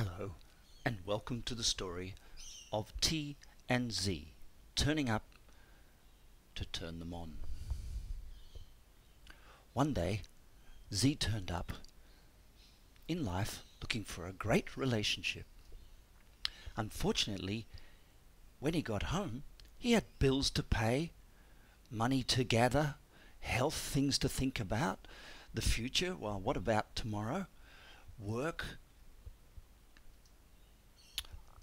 Hello, and welcome to the story of T and Z turning up to turn them on. One day, Z turned up in life looking for a great relationship. Unfortunately, when he got home, he had bills to pay, money to gather, health things to think about, the future, well, what about tomorrow, work,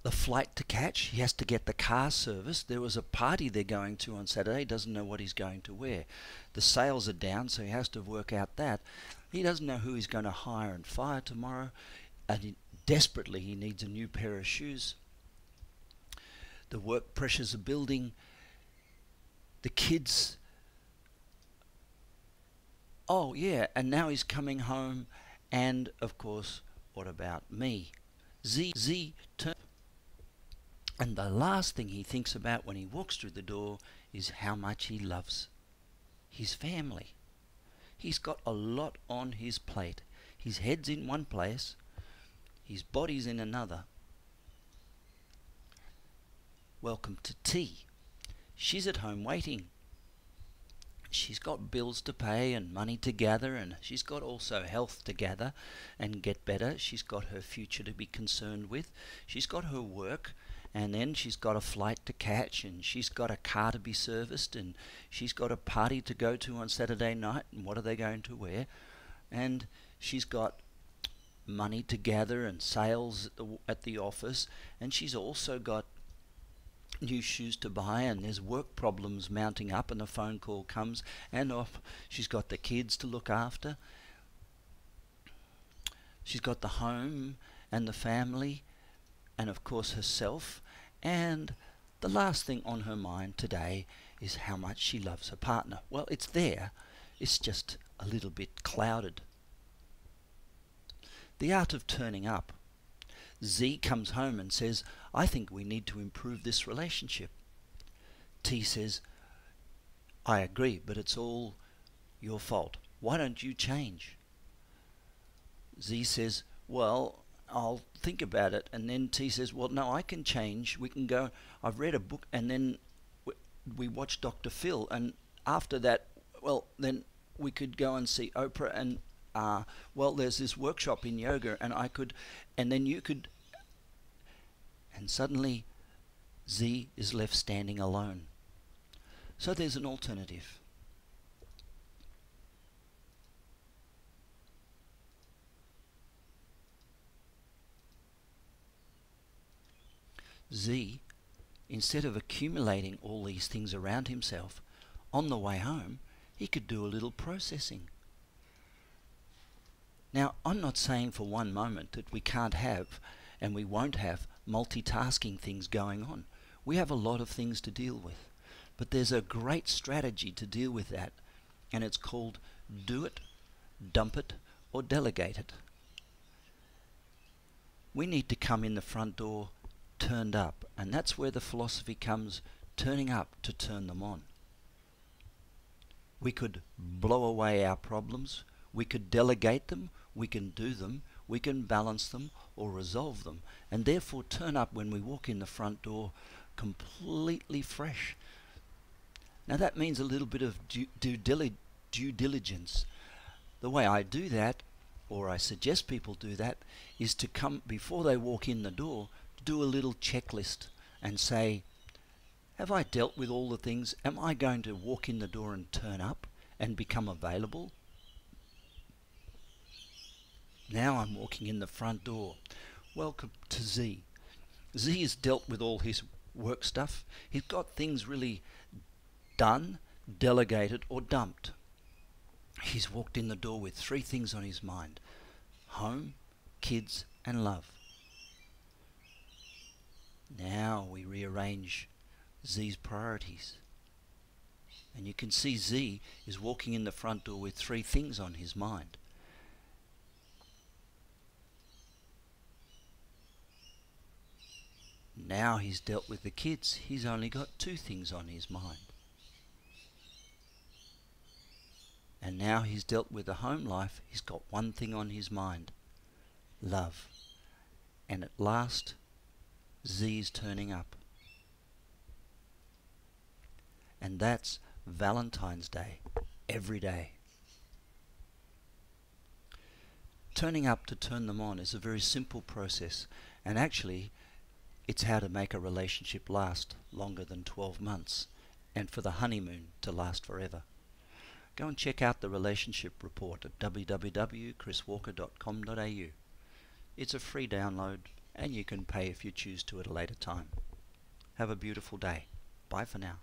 the flight to catch. He has to get the car serviced. There was a party they're going to on Saturday. He doesn't know what he's going to wear. The sales are down, so he has to work out that. He doesn't know who he's going to hire and fire tomorrow, and desperately he needs a new pair of shoes. The work pressures are building. The kids. Oh yeah, and now he's coming home, and of course, what about me? Z turn. And the last thing he thinks about when he walks through the door is how much he loves his family. He's got a lot on his plate. His head's in one place, his body's in another. Welcome to T. She's at home waiting. She's got bills to pay and money to gather, and she's got also health to gather and get better. She's got her future to be concerned with. She's got her work, and then she's got a flight to catch, and she's got a car to be serviced, and she's got a party to go to on Saturday night, and what are they going to wear? And she's got money to gather and sales at the office, and she's also got new shoes to buy, and there's work problems mounting up, and a phone call comes, and off she's got the kids to look after. She's got the home and the family, and of course herself, and the last thing on her mind today is how much she loves her partner. Well, it's there, it's just a little bit clouded. The art of turning up. Z comes home and says, I think we need to improve this relationship. T says, I agree, but it's all your fault. Why don't you change? Z says, well, I'll think about it. And then T says, well, no, I can change. We can go, I've read a book, and then we watch Dr. Phil, and after that, well, then we could go and see Oprah, and well, there's this workshop in yoga, and I could, and then you could, and suddenly Z is left standing alone. So there's an alternative. Z, instead of accumulating all these things around himself, on the way home, he could do a little processing. Now, I'm not saying for one moment that we can't have and we won't have multitasking things going on. We have a lot of things to deal with. But there's a great strategy to deal with that, and it's called do it, dump it, or delegate it. We need to come in the front door turned up, and that's where the philosophy comes, turning up to turn them on. We could blow away our problems, we could delegate them, we can do them, we can balance them or resolve them, and therefore turn up when we walk in the front door completely fresh. Now that means a little bit of due diligence. The way I do that, or I suggest people do that, is to come before they walk in the door, do a little checklist and say, have I dealt with all the things? Am I going to walk in the door and turn up and become available? Now I'm walking in the front door. Welcome to Z. Z has dealt with all his work stuff. He's got things really done, delegated, or dumped. He's walked in the door with three things on his mind: home, kids, and love. Now we rearrange Z's priorities. And you can see Z is walking in the front door with three things on his mind. Now he's dealt with the kids, he's only got two things on his mind. And now he's dealt with the home life, he's got one thing on his mind: love. and at last Z's turning up. And that's Valentine's Day every day. Turning up to turn them on is a very simple process, and actually it's how to make a relationship last longer than 12 months and for the honeymoon to last forever. Go and check out the relationship report at www.chriswalker.com.au. It's a free download and you can pay if you choose to at a later time. Have a beautiful day. Bye for now.